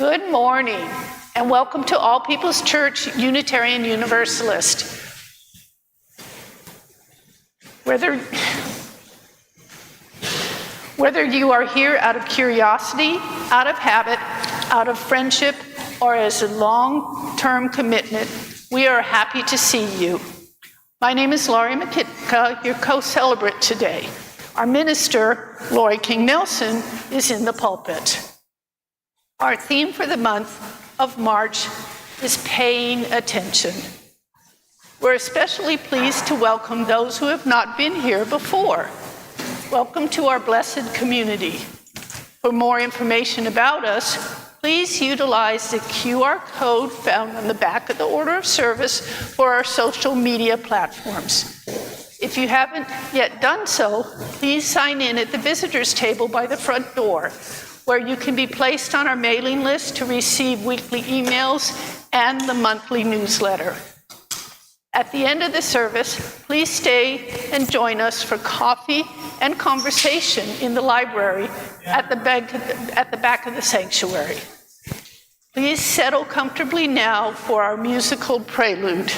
Good morning, and welcome to All People's Church, Unitarian Universalist. Whether you are here out of curiosity, out of habit, out of friendship, or as a long-term commitment, we are happy to see you. My name is Laurie McKitka, your co-celebrant today. Our minister, Lori King Nelson, is in the pulpit. Our theme for the month of March is paying attention. We're especially pleased to welcome those who have not been here before. Welcome to our blessed community. For more information about us, please utilize the QR code found on the back of the order of service for our social media platforms. If you haven't yet done so, please sign in at the visitors table by the front door, where you can be placed on our mailing list to receive weekly emails and the monthly newsletter. At the end of the service, please stay and join us for coffee and conversation in the library at the back of the sanctuary. Please settle comfortably now for our musical prelude.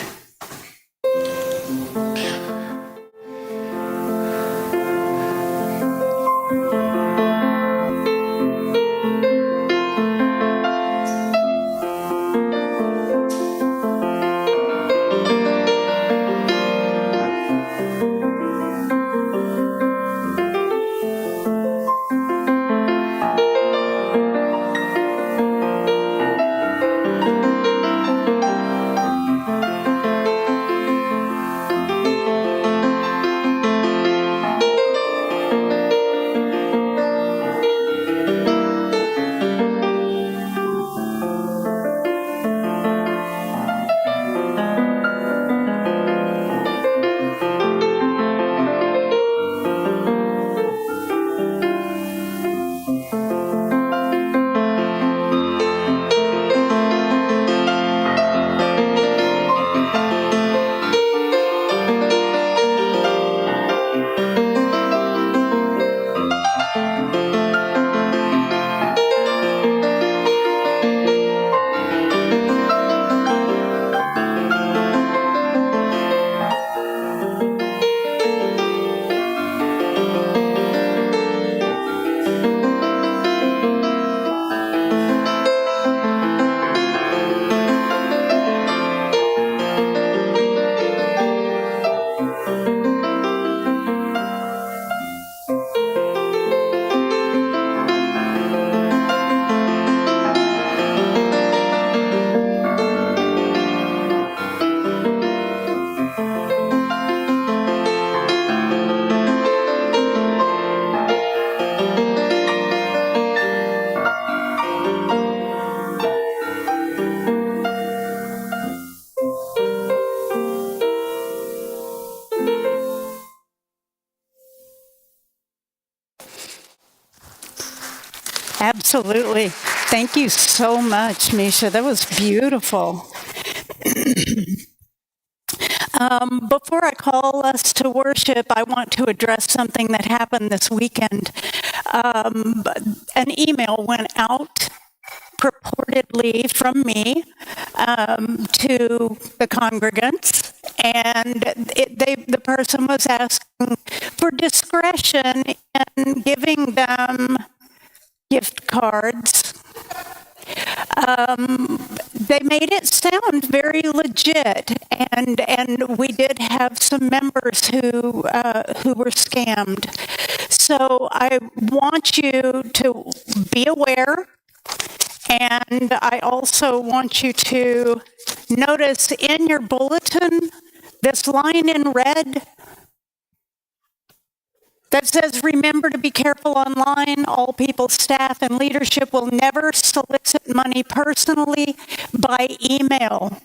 Absolutely. Thank you so much, Misha. That was beautiful. Before I call us to worship, I want to address something that happened this weekend. An email went out purportedly from me to the congregants, and the person was asking for discretion in giving them gift cards. They made it sound very legit, and we did have some members who were scammed. So I want you to be aware, and I also want you to notice in your bulletin This line in red that says, remember to be careful online. All people, staff, and leadership will never solicit money personally by email.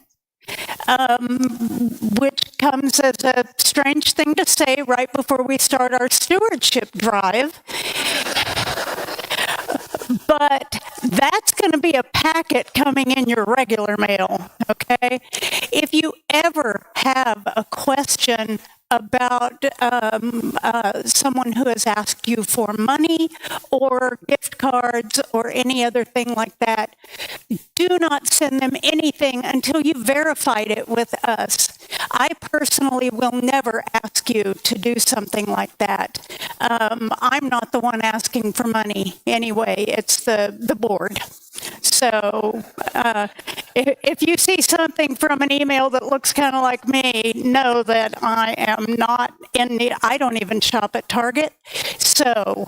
Which comes as a strange thing to say right before we start our stewardship drive. But that's going to be a packet coming in your regular mail, okay? If you ever have a question about someone who has asked you for money or gift cards or any other thing like that, do not send them anything until you've verified it with us. I personally will never ask you to do something like that. I'm not the one asking for money anyway, it's the board. So if you see something from an email that looks kind of like me, know that I am not in need. I don't even shop at Target. So,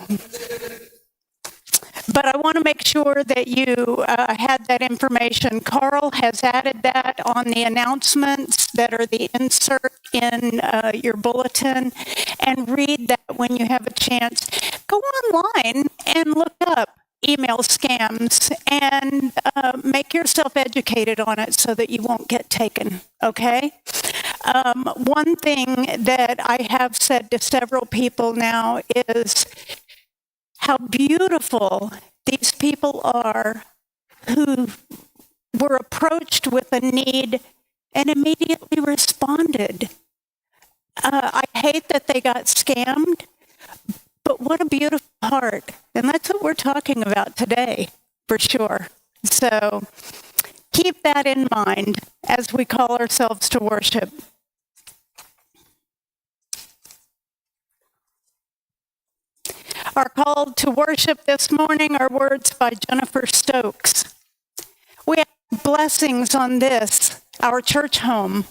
but I want to make sure that you had that information. Carl has added that on the announcements that are the insert in your bulletin, and read that when you have a chance. Go online and look up email scams and make yourself educated on it so that you won't get taken, okay? One thing that I have said to several people now is how beautiful these people are who were approached with a need and immediately responded. I hate that they got scammed, but what a beautiful heart. And that's what we're talking about today, for sure. So keep that in mind as we call ourselves to worship. Our call to worship this morning are words by Jennifer Stokes. We have blessings on this, our church home.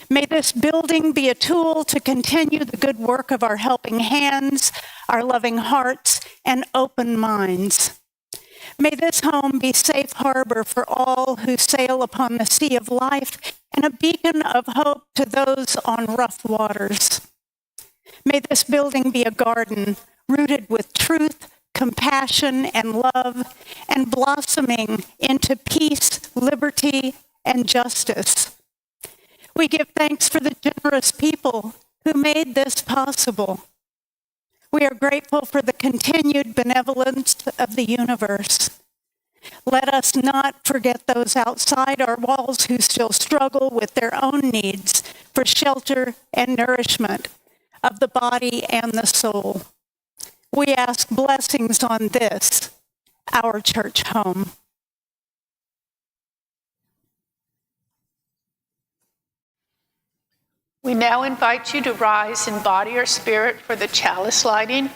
May this building be a tool to continue the good work of our helping hands, our loving hearts, and open minds. May this home be safe harbor for all who sail upon the sea of life and a beacon of hope to those on rough waters. May this building be a garden rooted with truth, compassion, and love, and blossoming into peace, liberty, and justice. We give thanks for the generous people who made this possible. We are grateful for the continued benevolence of the universe. Let us not forget those outside our walls who still struggle with their own needs for shelter and nourishment of the body and the soul. We ask blessings on this, our church home. We now invite you to rise in body or spirit for the chalice lighting,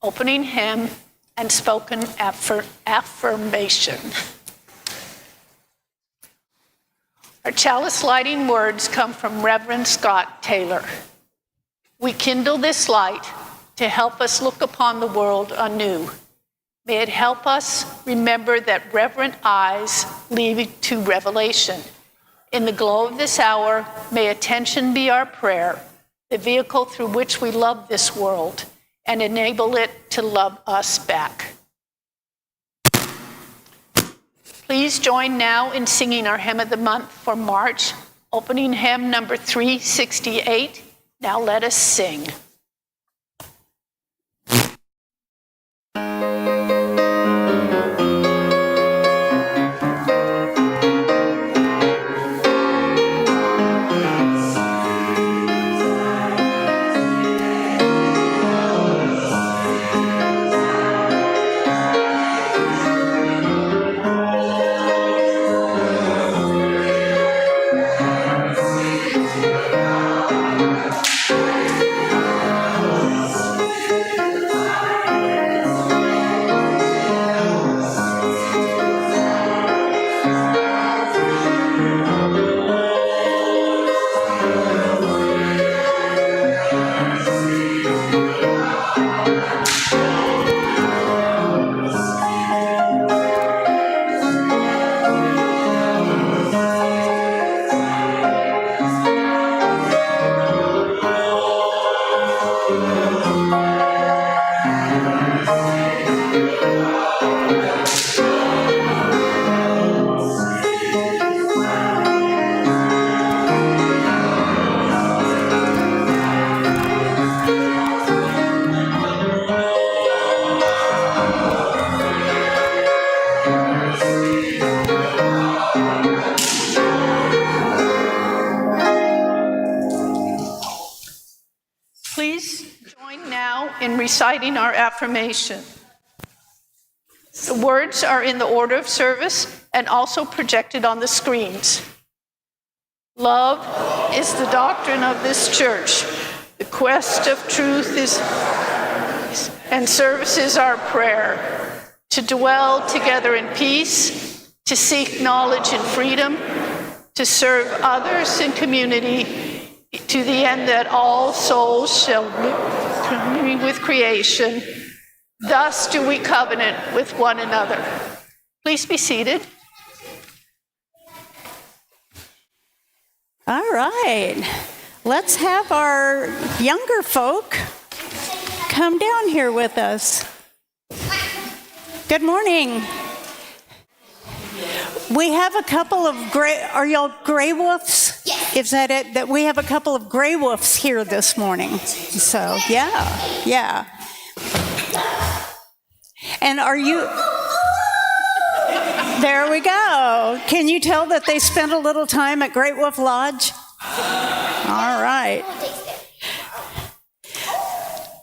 opening hymn, and spoken affirmation. Our chalice lighting words come from Reverend Scott Taylor. We kindle this light to help us look upon the world anew. May it help us remember that reverent eyes lead to revelation. In the glow of this hour, may attention be our prayer, the vehicle through which we love this world and enable it to love us back. Please join now in singing our hymn of the month for March, opening hymn number 368. Now let us sing. Please join now in reciting our affirmation. The words are in the order of service and also projected on the screens. Love is the doctrine of this church. The quest of truth is, and service is our prayer. To dwell together in peace, to seek knowledge and freedom, to serve others in community, to the end that all souls shall live with creation. Thus do we covenant with one another. Please be seated. All right. Let's have our younger folk come down here with us. Good morning. We have a couple of are y'all gray wolves? Yes. Is that it? That we have a couple of gray wolves here this morning. So, yeah. And are you... There we go. Can you tell that they spent a little time at Great Wolf Lodge? All right.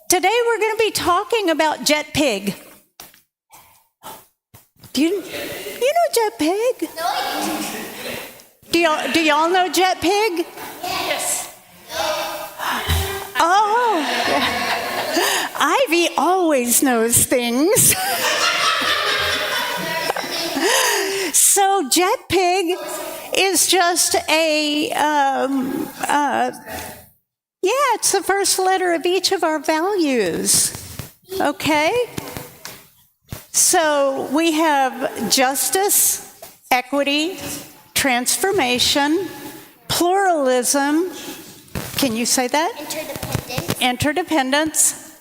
Today we're going to be talking about Jet Pig. Do you know Jet Pig? No, I Do y'all know Jet Pig? Yes. Oh, Ivy always knows things. So Jet Pig is just it's the first letter of each of our values. Okay? So we have justice, equity, transformation, pluralism. Can you say that? Interdependence.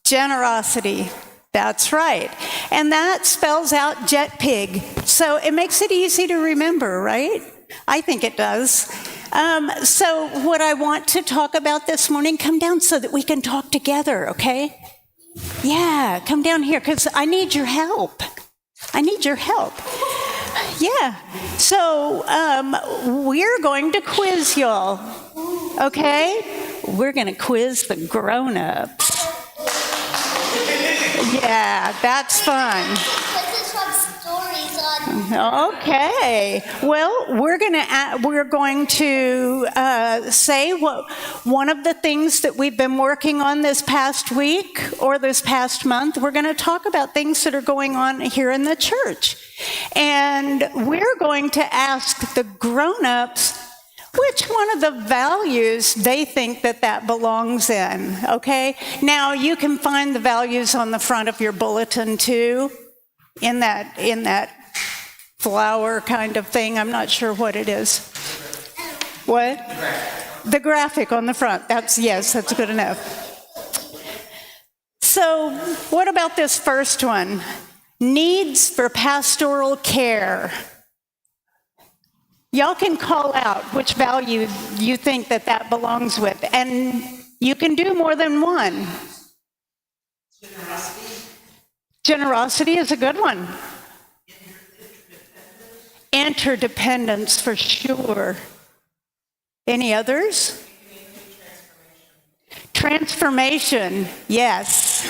Generosity. That's right. And that spells out Jet Pig. So it makes it easy to remember, right? I think it does. So what I want to talk about this morning, come down so that we can talk together, okay? Yeah, come down here because I need your help. Yeah. So we're going to quiz y'all, okay? We're going to quiz the grown-ups. Yeah, that's fun. Okay. Well, we're going to say what one of the things that we've been working on this past week or this past month. We're going to talk about things that are going on here in the church, and we're going to ask the grown-ups which one of the values they think that belongs in, okay? Now, you can find the values on the front of your bulletin, too, in that flower kind of thing. I'm not sure what it is. What? The graphic on the front. That's good enough. So, what about this first one? Needs for pastoral care. Y'all can call out which value you think that belongs with, and you can do more than one. Generosity is a good one. Interdependence for sure. Any others? Transformation, yes.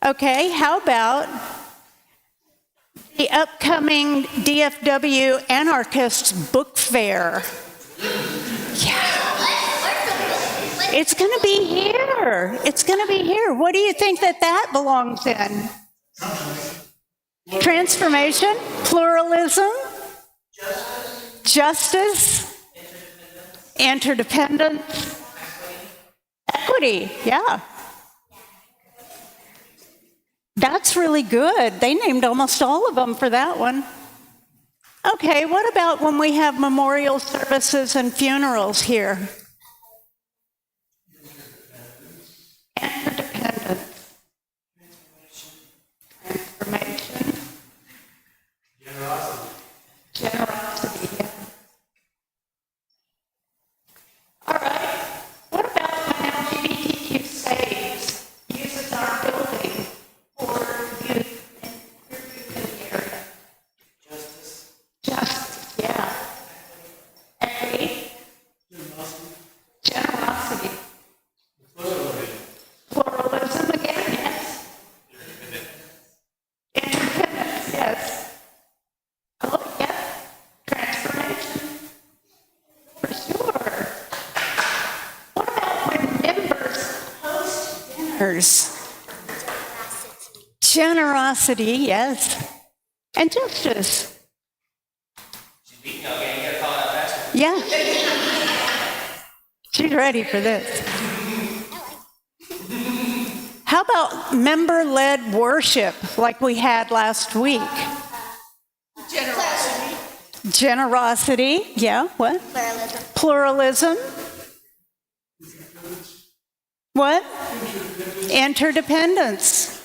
Okay, how about the upcoming DFW Anarchists Book Fair? Yeah. It's going to be here. What do you think that belongs in? Transformation, pluralism, justice, interdependence, equity. Yeah. That's really good. They named almost all of them for that one. Okay, what about when we have memorial services and funerals here? Interdependence. Transformation. Generosity. Yeah. All right. What about when LGBTQ saves, uses our building for youth in the area? Justice, yeah. Equity. others. Generosity, yes. And justice. Yeah. She's ready for this. How about member-led worship like we had last week? Generosity. Generosity, yeah, what? Pluralism. What? Interdependence.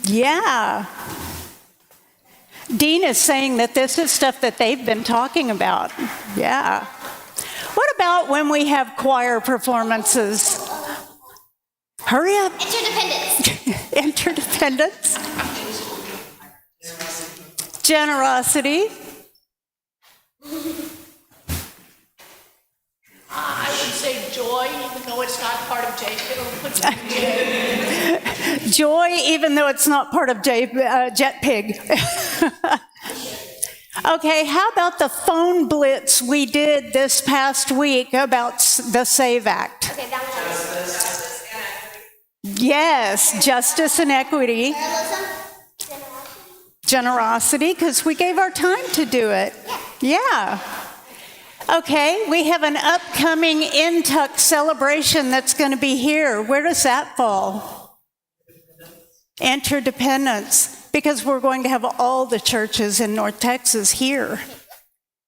Yeah. Dean is saying that this is stuff that they've been talking about. Yeah. What about when we have choir performances? Hurry up. Interdependence. Interdependence. Generosity. I would say joy, even though it's not part of J. Joy, even though it's not part of Jet Pig. Okay, how about the phone blitz we did this past week about the SAVE Act? Okay, that one. Yes, justice and equity. Pluralism. Generosity, because we gave our time to do it. Yeah. Okay, we have an upcoming INTUC celebration that's going to be here. Where does that fall? Interdependence, because we're going to have all the churches in North Texas here.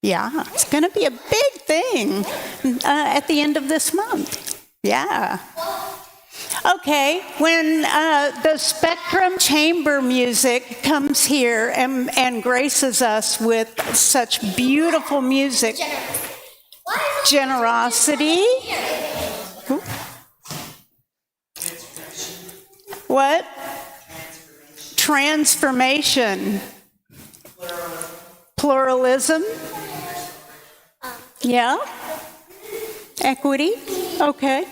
Yeah, it's going to be a big thing at the end of this month. Yeah. Okay, when the Spectrum Chamber music comes here and graces us with such beautiful music, generosity. What? Transformation. Pluralism. Yeah. Equity. Okay.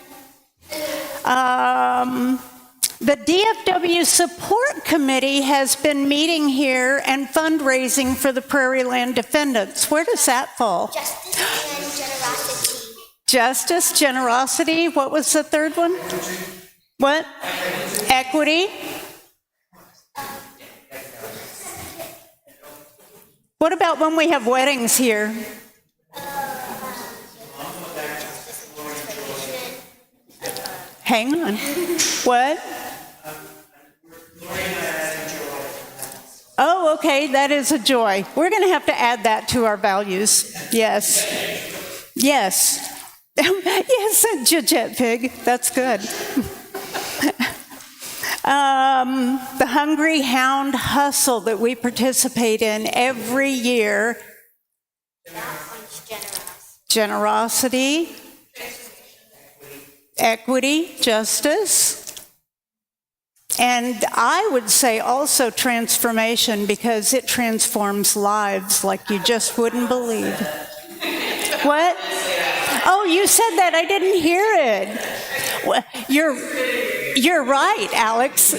The DFW Support Committee has been meeting here and fundraising for the Prairie Land Defendants. Where does that fall? Justice and generosity. Justice, generosity. What was the third one? What? Equity. What about when we have weddings here? Hang on. What? Oh, okay, that is a joy. We're going to have to add that to our values. Yes. Yes. Yes, Jet Pig. That's good. The Hungry Hound Hustle that we participate in every year. Generosity. Equity, justice, and I would say also transformation, because it transforms lives like you just wouldn't believe. What? Oh, you said that. I didn't hear it. Well, you're right, Alex.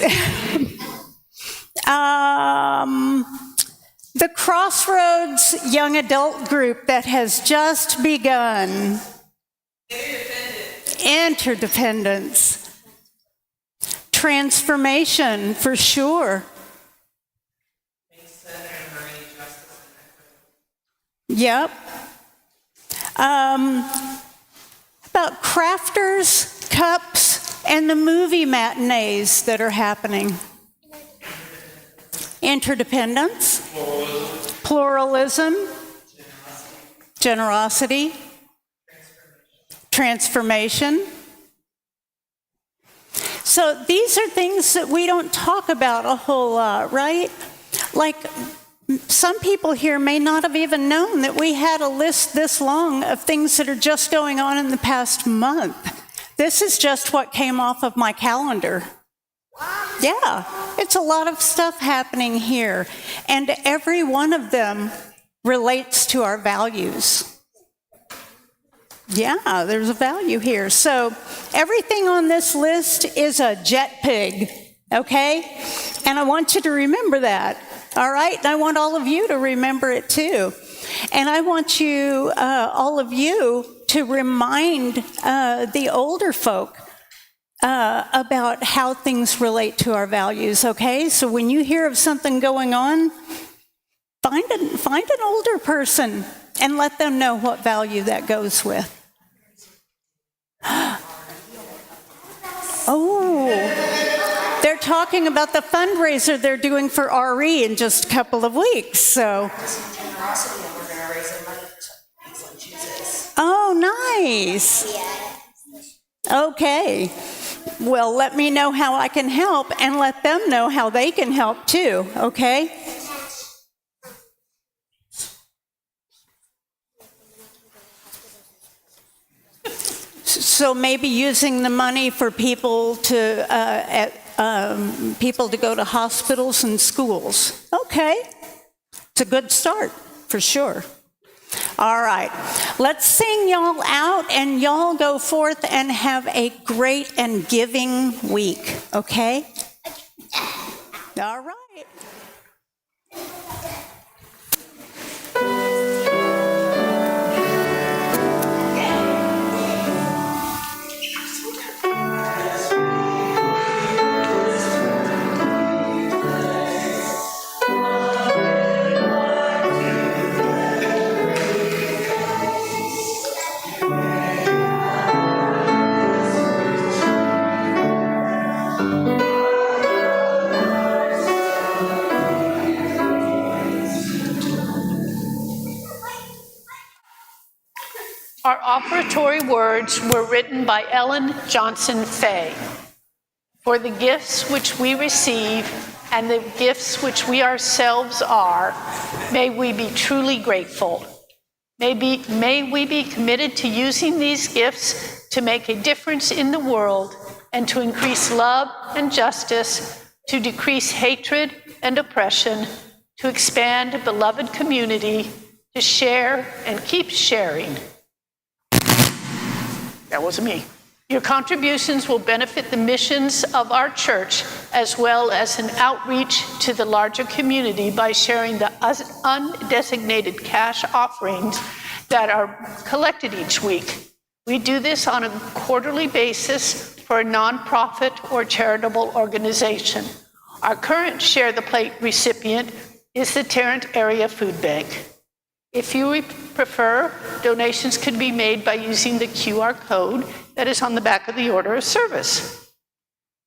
The Crossroads Young Adult Group that has just begun. Interdependence. Transformation, for sure. Yep. About crafters, cups, and the movie matinees that are happening. Interdependence. Pluralism. Generosity. Transformation. So these are things that we don't talk about a whole lot, right? Like, some people here may not have even known that we had a list this long of things that are just going on in the past month. This is just what came off of my calendar. Yeah, it's a lot of stuff happening here, and every one of them relates to our values. Yeah, there's a value here. So everything on this list is a jet pig, okay? And I want you to remember that, all right? And I want all of you to remember it too. And I want you, all of you, to remind the older folk about how things relate to our values, okay? So when you hear of something going on, find an older person and let them know what value that goes with. Oh, they're talking about the fundraiser they're doing for RE in just a couple of weeks, so. Oh, nice. Okay. Well, let me know how I can help and let them know how they can help too, okay? So maybe using the money for people to go to hospitals and schools. Okay, it's a good start for sure. All right, let's sing y'all out, and y'all go forth and have a great and giving week. Okay. All right. Our offertory words were written by Ellen Johnson Fay. For the gifts which we receive and the gifts which we ourselves are, may we be truly grateful. May we be committed to using these gifts to make a difference in the world and to increase love and justice, to decrease hatred and oppression, to expand a beloved community, to share and keep sharing. That wasn't me. Your contributions will benefit the missions of our church as well as an outreach to the larger community by sharing the undesignated cash offerings that are collected each week. We do this on a quarterly basis for a nonprofit or charitable organization. Our current Share the Plate recipient is the Tarrant Area Food Bank. If you prefer, donations could be made by using the QR code that is on the back of the order of service.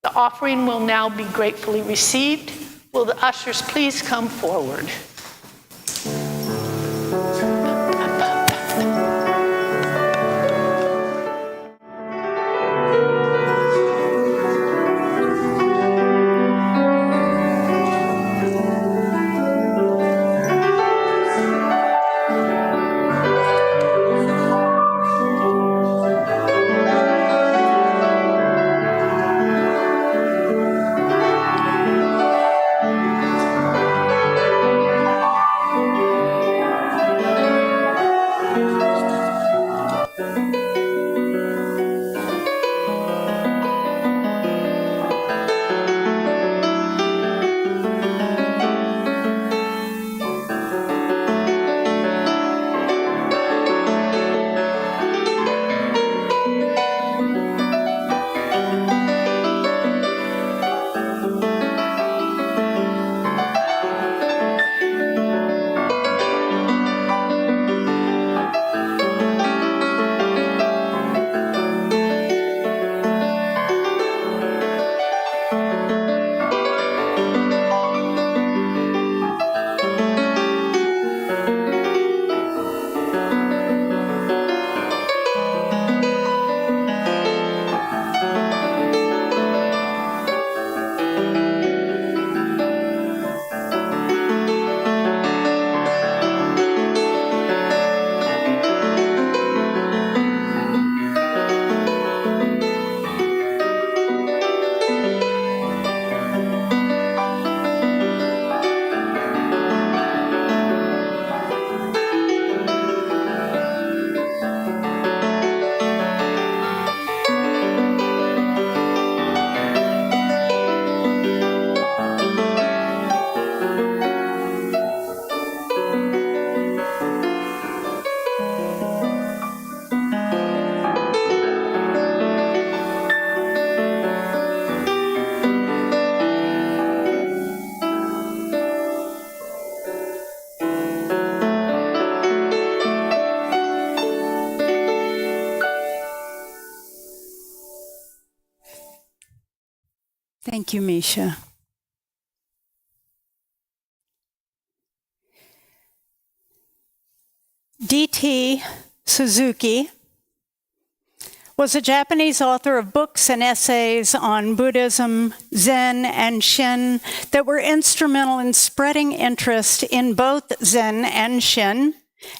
The offering will now be gratefully received. Will the ushers please come forward? Thank you, Misha. D.T. Suzuki was a Japanese author of books and essays on Buddhism, Zen, and Shin that were instrumental in spreading interest in both Zen and Shin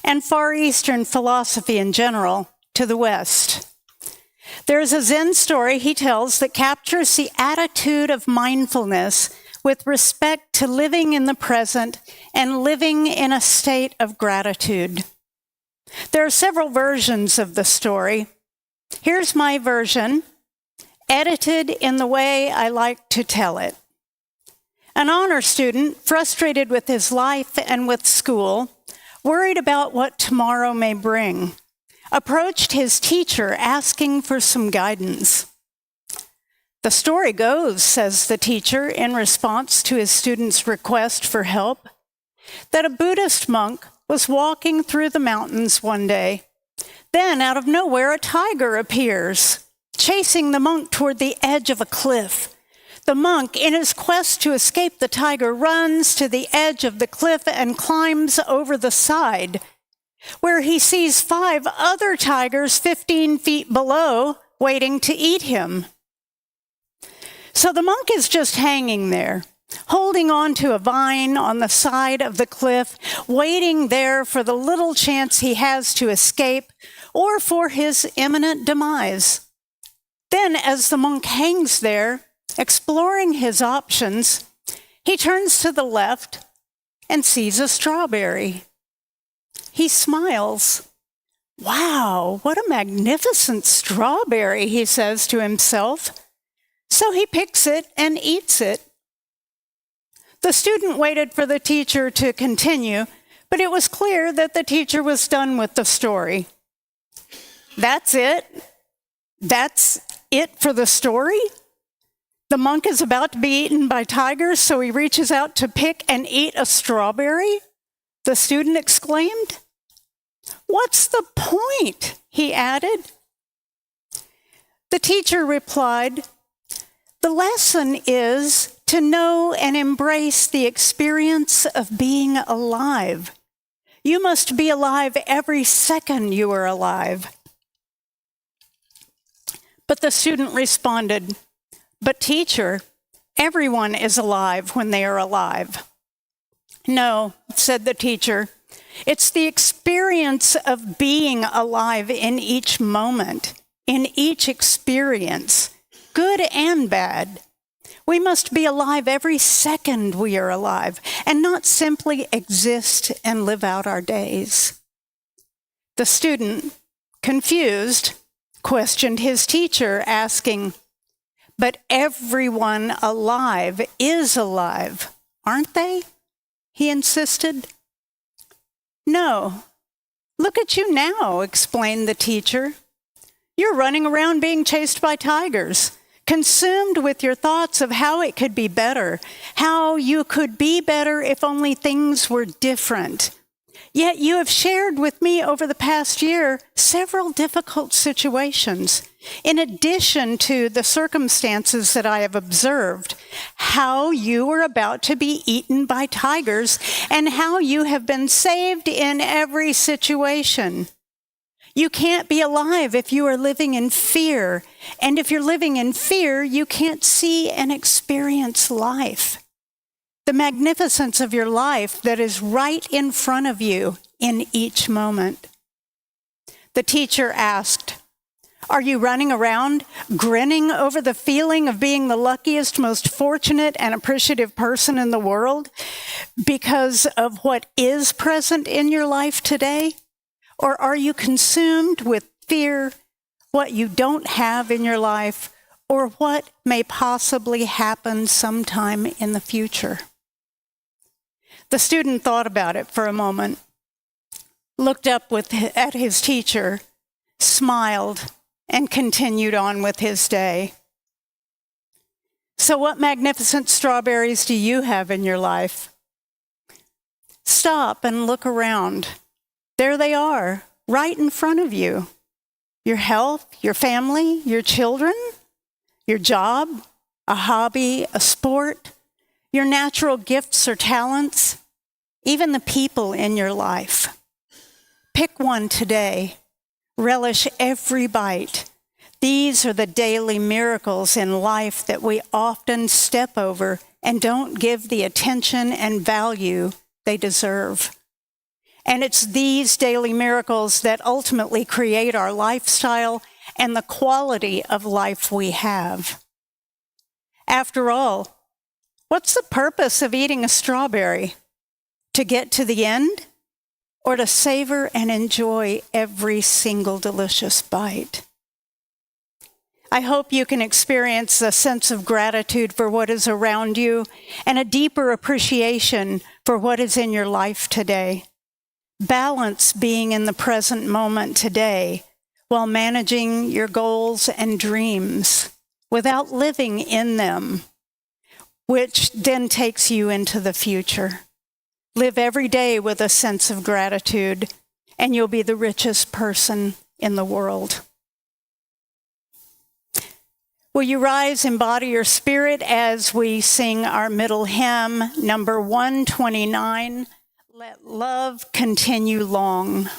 and Far Eastern philosophy in general to the West. There's a Zen story he tells that captures the attitude of mindfulness with respect to living in the present and living in a state of gratitude. There are several versions of the story. Here's my version, edited in the way I like to tell it. An honor student, frustrated with his life and with school, worried about what tomorrow may bring, approached his teacher asking for some guidance. The story goes, says the teacher, in response to his student's request for help, that a Buddhist monk was walking through the mountains one day. Then, out of nowhere, a tiger appears, chasing the monk toward the edge of a cliff. The monk, in his quest to escape the tiger, runs to the edge of the cliff and climbs over the side, where he sees 5 other tigers 15 feet below, waiting to eat him. So the monk is just hanging there, holding on to a vine on the side of the cliff, waiting there for the little chance he has to escape or for his imminent demise. Then, as the monk hangs there, exploring his options, he turns to the left and sees a strawberry. He smiles. "Wow, what a magnificent strawberry," he says to himself. So he picks it and eats it. The student waited for the teacher to continue, but it was clear that the teacher was done with the story. That's it? That's it for the story? The monk is about to be eaten by tigers, so he reaches out to pick and eat a strawberry? The student exclaimed. "What's the point?" he added. The teacher replied, "The lesson is to know and embrace the experience of being alive. You must be alive every second you are alive." But the student responded, "But teacher, everyone is alive when they are alive." "No," said the teacher, "it's the experience of being alive in each moment, in each experience, good and bad. We must be alive every second we are alive, and not simply exist and live out our days." The student, confused, questioned his teacher, asking, "But everyone alive is alive, aren't they?" he insisted. "No. Look at you now," explained the teacher. "You're running around being chased by tigers, consumed with your thoughts of how it could be better, how you could be better if only things were different. Yet you have shared with me over the past year several difficult situations, in addition to the circumstances that I have observed, how you were about to be eaten by tigers and how you have been saved in every situation. You can't be alive if you are living in fear, and if you're living in fear, you can't see and experience life. The magnificence of your life that is right in front of you in each moment." The teacher asked, "Are you running around grinning over the feeling of being the luckiest, most fortunate, and appreciative person in the world because of what is present in your life today? Or are you consumed with fear, what you don't have in your life, or what may possibly happen sometime in the future?" The student thought about it for a moment, looked up at his teacher, smiled, and continued on with his day. "So what magnificent strawberries do you have in your life? Stop and look around. There they are, right in front of you. Your health, your family, your children, your job, a hobby, a sport, your natural gifts or talents, even the people in your life. Pick one today. Relish every bite. These are the daily miracles in life that we often step over and don't give the attention and value they deserve. And it's these daily miracles that ultimately create our lifestyle and the quality of life we have. After all, what's the purpose of eating a strawberry? To get to the end? Or to savor and enjoy every single delicious bite? I hope you can experience a sense of gratitude for what is around you and a deeper appreciation for what is in your life today. Balance being in the present moment today while managing your goals and dreams without living in them, which then takes you into the future. Live every day with a sense of gratitude, and you'll be the richest person in the world. Will you rise and embody your spirit as we sing our middle hymn, number 129, Let Love Continue Long.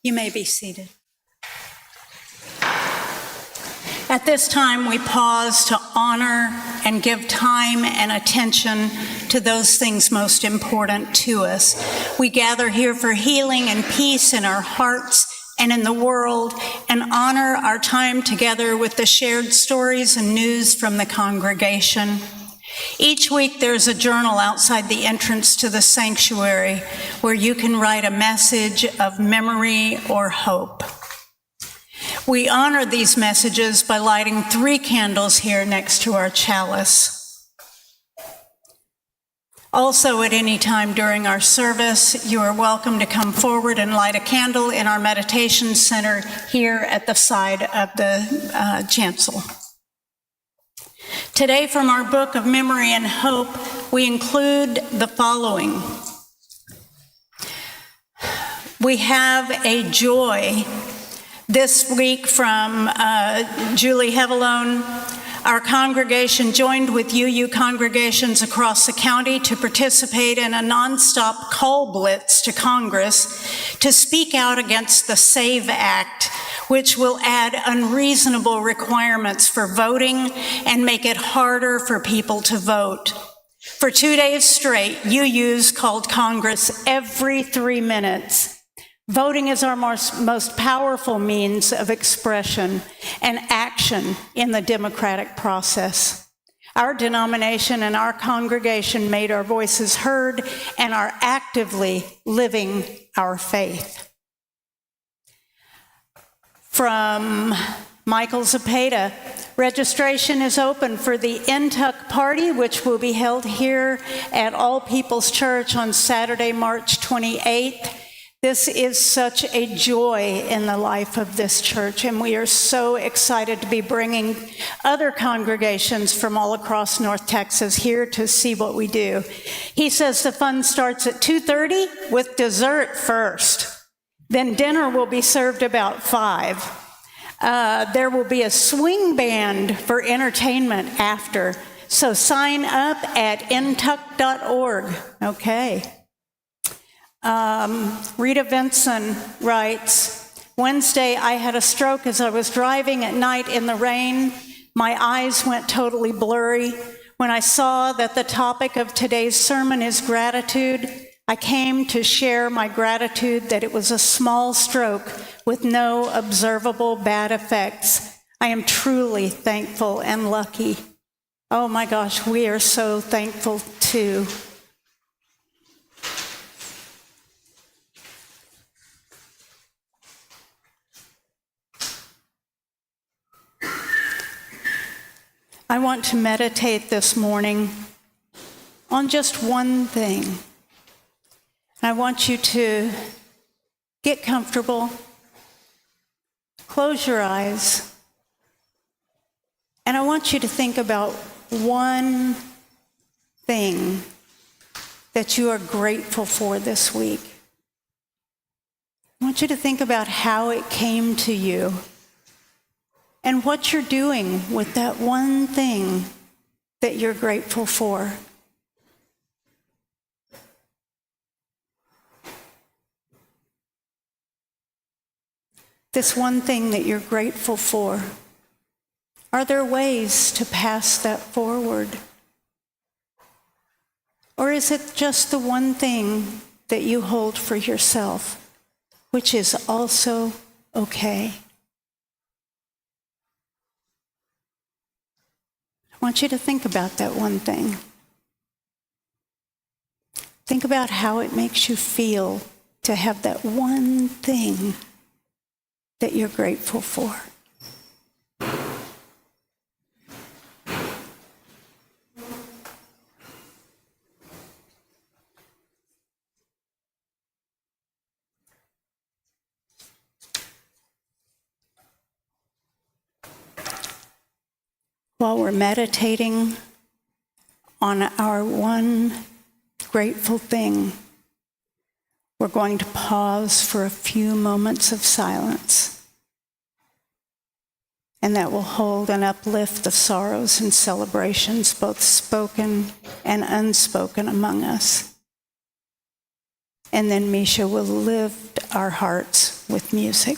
You may be seated. At this time, we pause to honor and give time and attention to those things most important to us. We gather here for healing and peace in our hearts and in the world, and honor our time together with the shared stories and news from the congregation. Each week there's a journal outside the entrance to the sanctuary where you can write a message of memory or hope. We honor these messages by lighting 3 candles here next to our chalice. Also, at any time during our service, you are welcome to come forward and light a candle in our meditation center here at the side of the chancel. Today, from our book of Memory and Hope, we include the following. We have a joy this week from Julie Hevelone. Our congregation joined with UU congregations across the county to participate in a nonstop call blitz to Congress to speak out against the SAVE Act, which will add unreasonable requirements for voting and make it harder for people to vote. For 2 days straight, UUs called Congress every 3 minutes. Voting is our most powerful means of expression and action in the democratic process. Our denomination and our congregation made our voices heard and are actively living our faith. From Michael Zepeda, registration is open for the NTUC party, which will be held here at All People's Church on Saturday, March 28th. This is such a joy in the life of this church, and we are so excited to be bringing other congregations from all across North Texas here to see what we do. He says the fun starts at 2:30 with dessert first. Then dinner will be served about 5. There will be a swing band for entertainment after, so sign up at ntuc.org. Okay. Rita Vinson writes, Wednesday I had a stroke as I was driving at night in the rain. My eyes went totally blurry. When I saw that the topic of today's sermon is gratitude, I came to share my gratitude that it was a small stroke with no observable bad effects. I am truly thankful and lucky. Oh my gosh, we are so thankful too. I want to meditate this morning on just one thing. I want you to get comfortable, close your eyes, and I want you to think about one thing that you are grateful for this week. I want you to think about how it came to you and what you're doing with that one thing that you're grateful for. This one thing that you're grateful for. Are there ways to pass that forward? Or is it just the one thing that you hold for yourself, which is also okay? I want you to think about that one thing. Think about how it makes you feel to have that one thing that you're grateful for. While we're meditating on our one grateful thing, we're going to pause for a few moments of silence, and that will hold and uplift the sorrows and celebrations, both spoken and unspoken, among us. And then Misha will lift our hearts with music.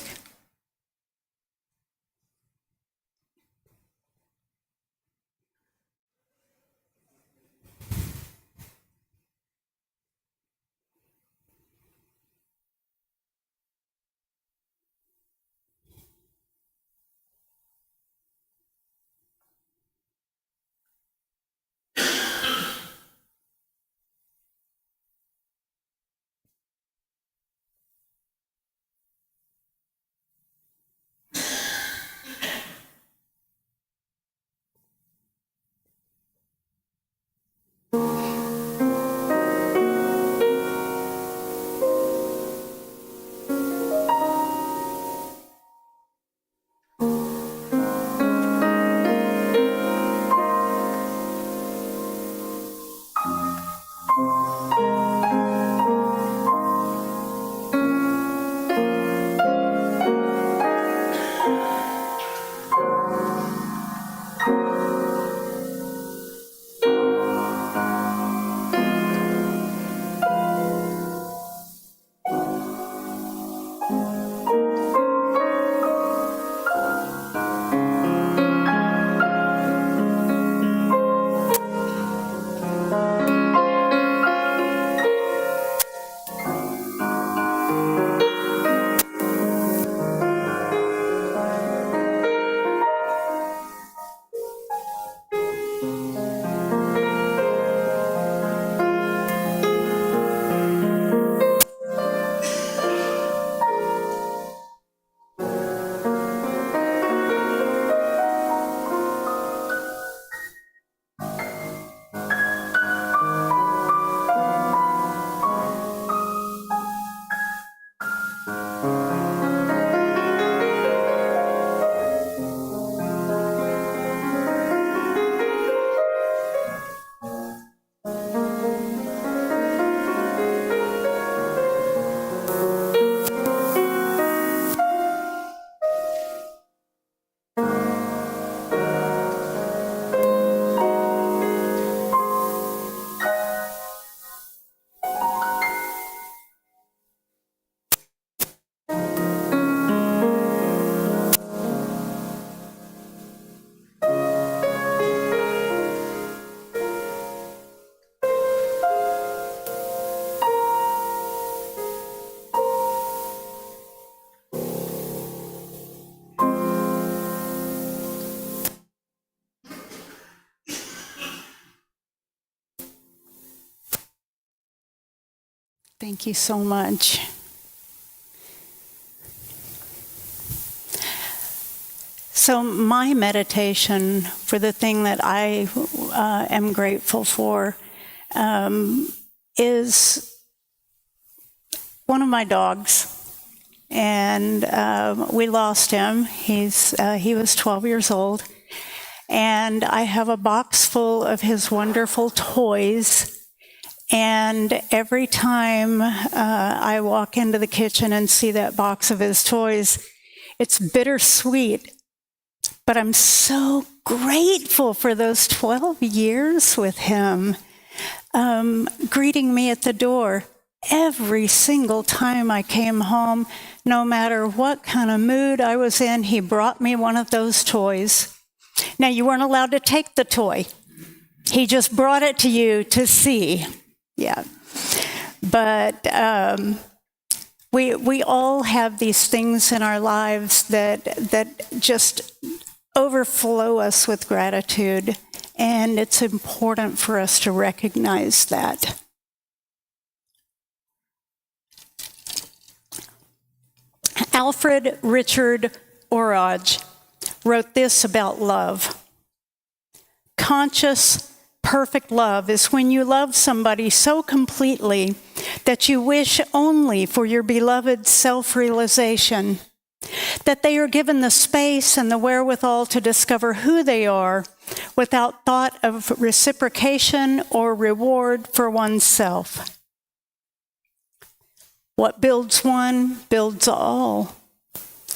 Thank you so much. So my meditation for the thing that I am grateful for is one of my dogs. And we lost him. He was 12 years old. And I have a box full of his wonderful toys. And every time I walk into the kitchen and see that box of his toys, it's bittersweet. But I'm so grateful for those 12 years with him, greeting me at the door. Every single time I came home, no matter what kind of mood I was in, he brought me one of those toys. Now, you weren't allowed to take the toy. He just brought it to you to see. Yeah. But we all have these things in our lives that just overflow us with gratitude, and it's important for us to recognize that. Alfred Richard Orage wrote this about love. Conscious, perfect love is when you love somebody so completely that you wish only for your beloved's self-realization, that they are given the space and the wherewithal to discover who they are without thought of reciprocation or reward for oneself. What builds one builds all.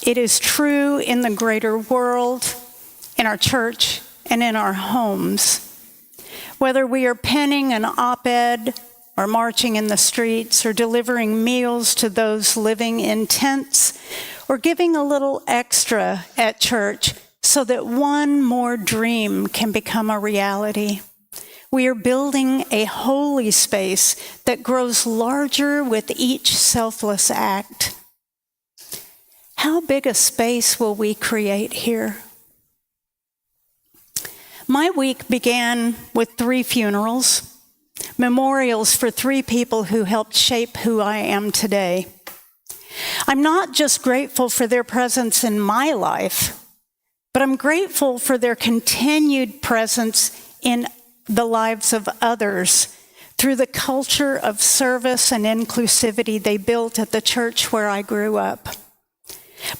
It is true in the greater world, in our church, and in our homes. Whether we are penning an op-ed, or marching in the streets, or delivering meals to those living in tents, or giving a little extra at church so that one more dream can become a reality. We are building a holy space that grows larger with each selfless act. How big a space will we create here? My week began with 3 funerals, memorials for 3 people who helped shape who I am today. I'm not just grateful for their presence in my life, but I'm grateful for their continued presence in the lives of others through the culture of service and inclusivity they built at the church where I grew up.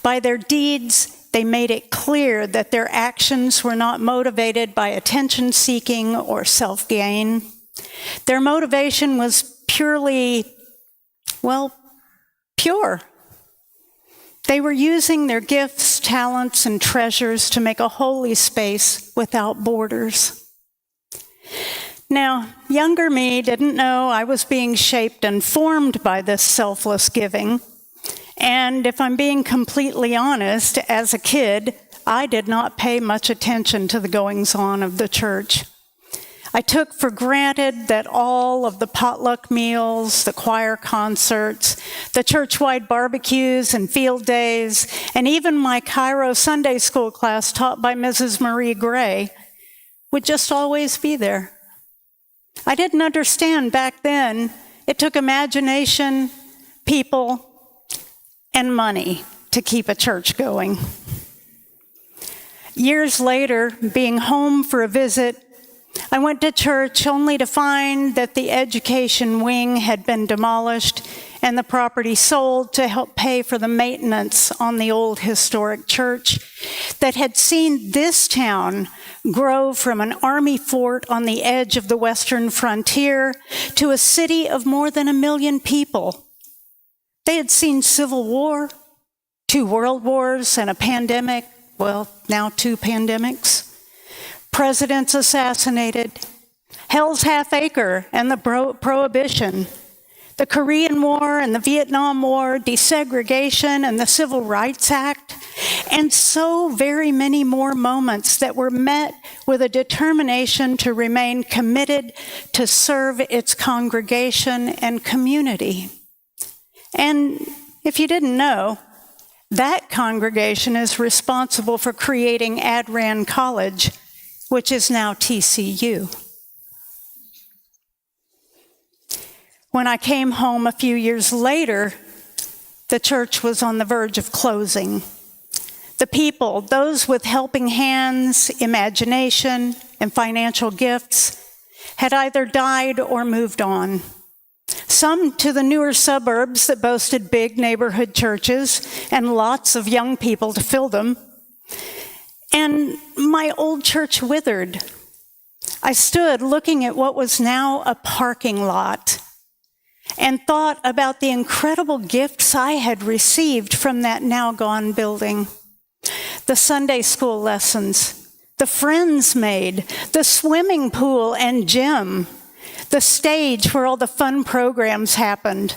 By their deeds, they made it clear that their actions were not motivated by attention-seeking or self-gain. Their motivation was purely, pure. They were using their gifts, talents, and treasures to make a holy space without borders. Now, younger me didn't know I was being shaped and formed by this selfless giving. And if I'm being completely honest, as a kid, I did not pay much attention to the goings-on of the church. I took for granted that all of the potluck meals, the choir concerts, the church-wide barbecues and field days, and even my Cairo Sunday school class taught by Mrs. Marie Gray would just always be there. I didn't understand back then. It took imagination, people, and money to keep a church going. Years later, being home for a visit, I went to church only to find that the education wing had been demolished and the property sold to help pay for the maintenance on the old historic church that had seen this town grow from an army fort on the edge of the western frontier to a city of more than 1 million people. They had seen civil war, 2 world wars, and a pandemic, now 2 pandemics. Presidents assassinated, Hell's Half Acre and the Prohibition, the Korean War and the Vietnam War, desegregation and the Civil Rights Act, and so very many more moments that were met with a determination to remain committed to serve its congregation and community. And if you didn't know, that congregation is responsible for creating Adran College, which is now TCU. When I came home a few years later, the church was on the verge of closing. The people, those with helping hands, imagination, and financial gifts, had either died or moved on. Some to the newer suburbs that boasted big neighborhood churches and lots of young people to fill them. And my old church withered. I stood looking at what was now a parking lot and thought about the incredible gifts I had received from that now gone building. The Sunday school lessons, the friends made, the swimming pool and gym, the stage where all the fun programs happened,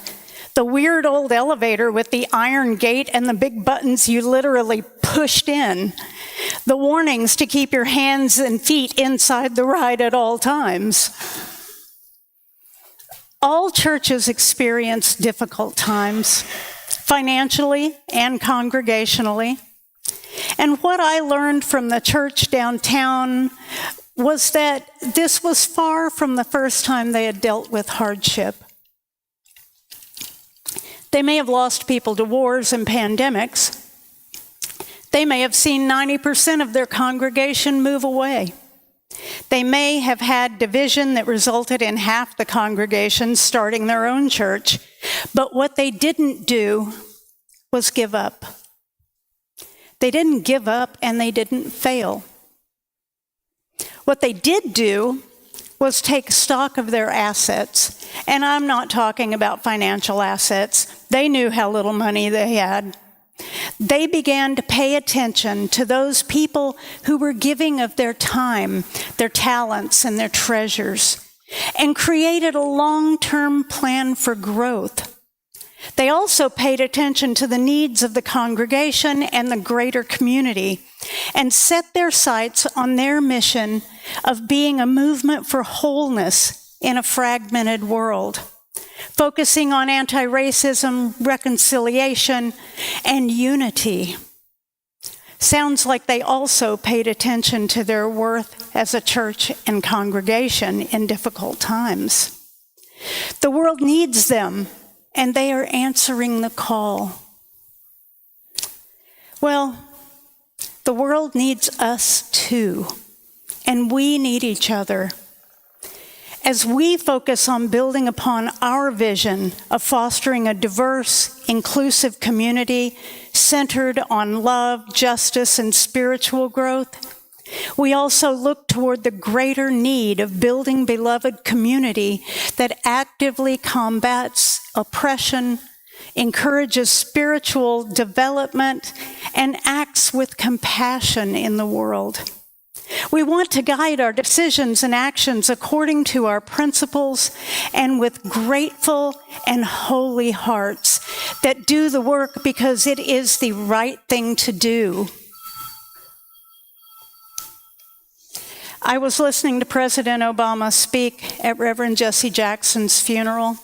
the weird old elevator with the iron gate and the big buttons you literally pushed in, the warnings to keep your hands and feet inside the ride at all times. All churches experience difficult times, financially and congregationally. And what I learned from the church downtown was that this was far from the first time they had dealt with hardship. They may have lost people to wars and pandemics. They may have seen 90% of their congregation move away. They may have had division that resulted in half the congregation starting their own church. But what they didn't do was give up. They didn't give up and they didn't fail. What they did do was take stock of their assets. And I'm not talking about financial assets. They knew how little money they had. They began to pay attention to those people who were giving of their time, their talents, and their treasures, and created a long-term plan for growth. They also paid attention to the needs of the congregation and the greater community, and set their sights on their mission of being a movement for wholeness in a fragmented world, focusing on anti-racism, reconciliation, and unity. Sounds like they also paid attention to their worth as a church and congregation in difficult times. The world needs them, and they are answering the call. Well, the world needs us too, and we need each other. As we focus on building upon our vision of fostering a diverse, inclusive community centered on love, justice, and spiritual growth, we also look toward the greater need of building beloved community that actively combats oppression, encourages spiritual development, and acts with compassion in the world. We want to guide our decisions and actions according to our principles and with grateful and holy hearts that do the work because it is the right thing to do. I was listening to President Obama speak at Reverend Jesse Jackson's funeral,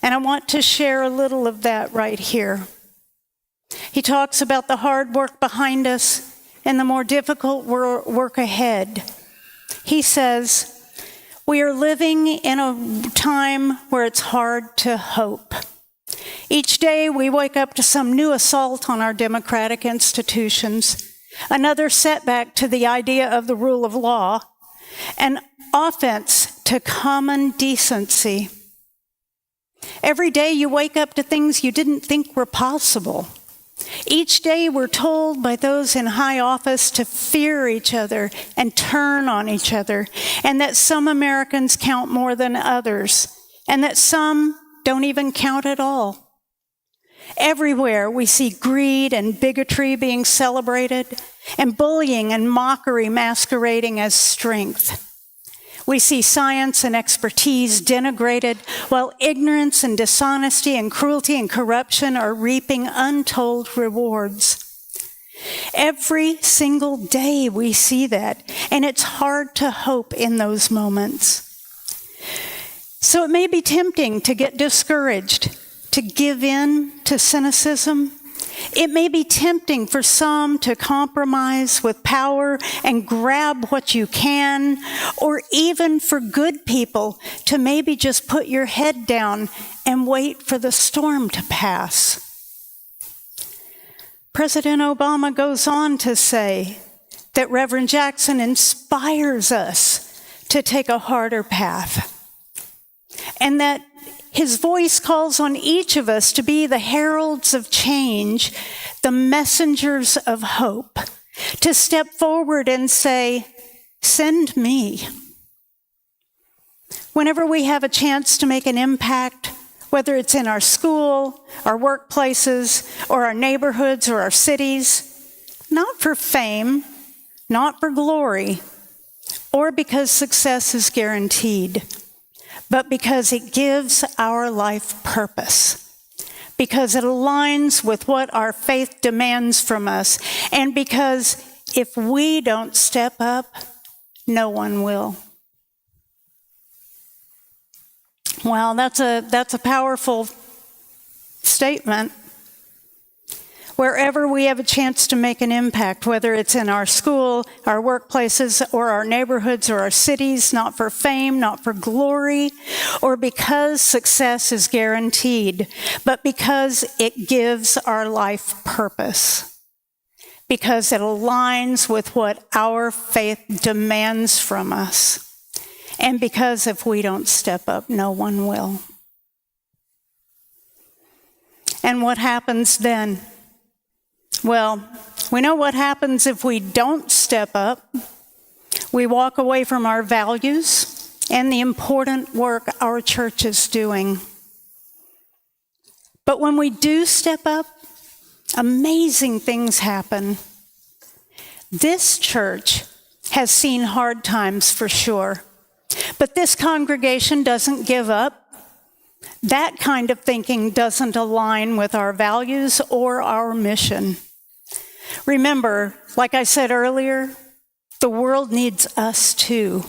and I want to share a little of that right here. He talks about the hard work behind us and the more difficult work ahead. He says, we are living in a time where it's hard to hope. Each day we wake up to some new assault on our democratic institutions, another setback to the idea of the rule of law, an offense to common decency. Every day you wake up to things you didn't think were possible. Each day we're told by those in high office to fear each other and turn on each other, and that some Americans count more than others, and that some don't even count at all. Everywhere we see greed and bigotry being celebrated, and bullying and mockery masquerading as strength. We see science and expertise denigrated, while ignorance and dishonesty and cruelty and corruption are reaping untold rewards. Every single day we see that, and it's hard to hope in those moments. So it may be tempting to get discouraged, to give in to cynicism, It may be tempting for some to compromise with power and grab what you can, or even for good people to maybe just put your head down and wait for the storm to pass. President Obama goes on to say that Reverend Jackson inspires us to take a harder path, and that his voice calls on each of us to be the heralds of change, the messengers of hope, to step forward and say, "Send me." Whenever we have a chance to make an impact, whether it's in our school, our workplaces, or our neighborhoods or our cities, not for fame, not for glory, or because success is guaranteed, but because it gives our life purpose, because it aligns with what our faith demands from us, and because if we don't step up, no one will. Well, that's a powerful statement. Wherever we have a chance to make an impact, whether it's in our school, our workplaces, or our neighborhoods or our cities, not for fame, not for glory, or because success is guaranteed, but because it gives our life purpose, because it aligns with what our faith demands from us, and because if we don't step up, no one will. And what happens then? Well, we know what happens if we don't step up. We walk away from our values and the important work our church is doing. But when we do step up, amazing things happen. This church has seen hard times for sure, but this congregation doesn't give up. That kind of thinking doesn't align with our values or our mission. Remember, like I said earlier, the world needs us too,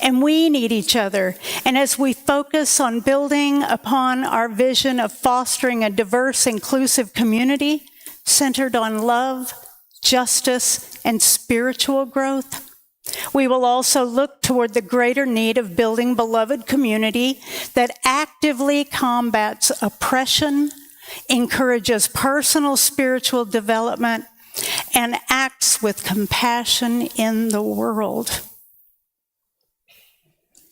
and we need each other. And as we focus on building upon our vision of fostering a diverse, inclusive community centered on love, justice, and spiritual growth, we will also look toward the greater need of building beloved community that actively combats oppression, encourages personal spiritual development, and acts with compassion in the world.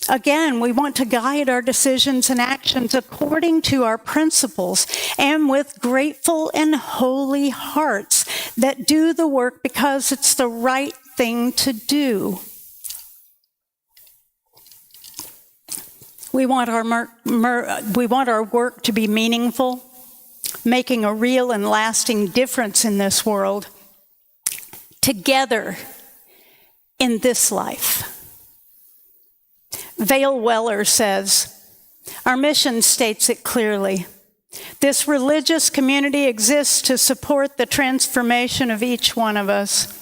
Again, we want to guide our decisions and actions according to our principles and with grateful and holy hearts that do the work because it's the right thing to do. We want our work to be meaningful, making a real and lasting difference in this world, together in this life. Vale Weller says, our mission states it clearly. This religious community exists to support the transformation of each one of us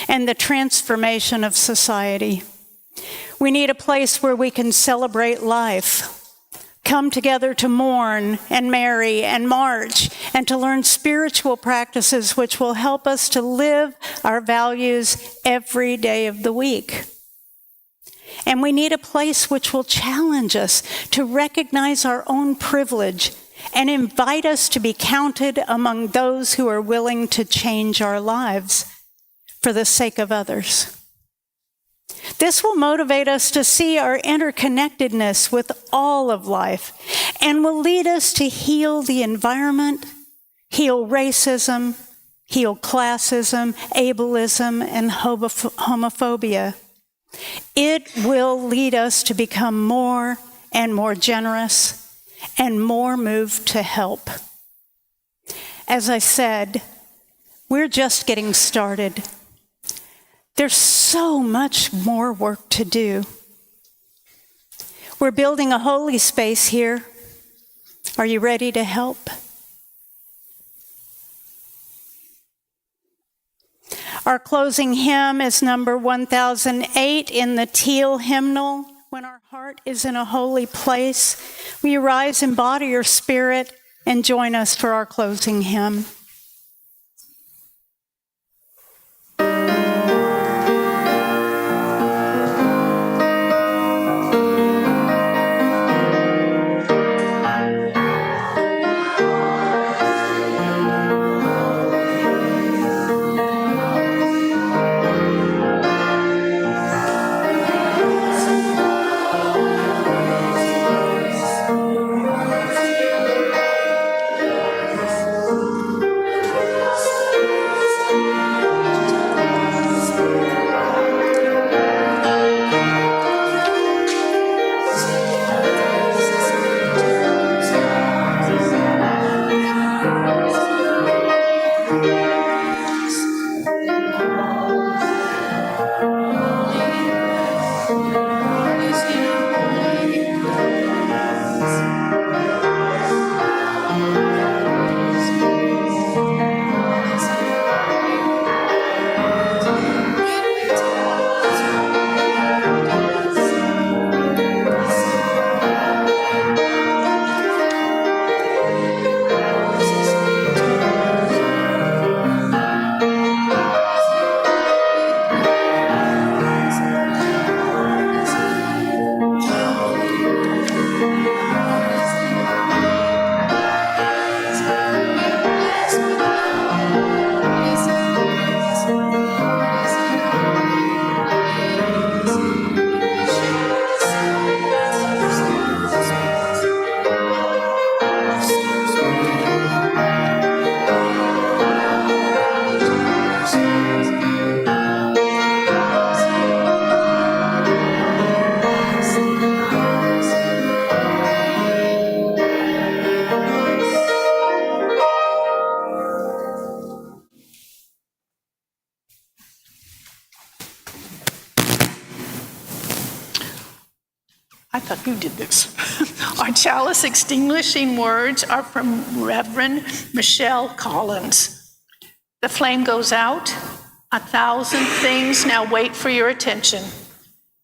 and the transformation of society. We need a place where we can celebrate life, come together to mourn and marry and march, and to learn spiritual practices which will help us to live our values every day of the week. And we need a place which will challenge us to recognize our own privilege and invite us to be counted among those who are willing to change our lives for the sake of others. This will motivate us to see our interconnectedness with all of life and will lead us to heal the environment, heal racism, heal classism, ableism, and homophobia. It will lead us to become more and more generous and more moved to help. As I said, we're just getting started. There's so much more work to do. We're building a holy space here. Are you ready to help? Our closing hymn is number 1008 in the teal hymnal. When our heart is in a holy place, will you rise in body or spirit and join us for our closing hymn? who did this? Our chalice extinguishing words are from Reverend Michelle Collins. The flame goes out. 1,000 things now wait for your attention.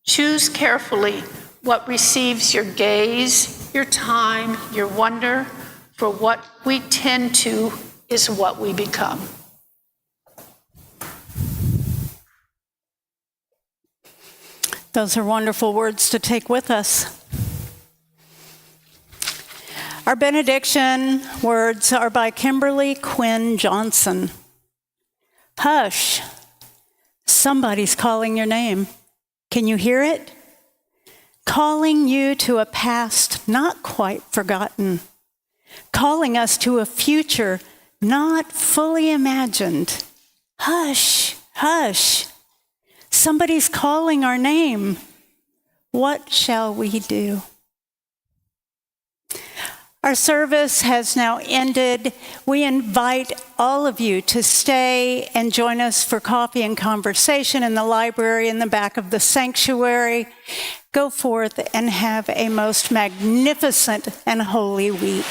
Choose carefully what receives your gaze, your time, your wonder, for what we tend to is what we become. Those are wonderful words to take with us. Our benediction words are by Kimberly Quinn Johnson. Hush, somebody's calling your name. Can you hear it? Calling you to a past not quite forgotten. Calling us to a future not fully imagined. Hush, hush. Somebody's calling our name. What shall we do? Our service has now ended. We invite all of you to stay and join us for coffee and conversation in the library in the back of the sanctuary. Go forth and have a most magnificent and holy week.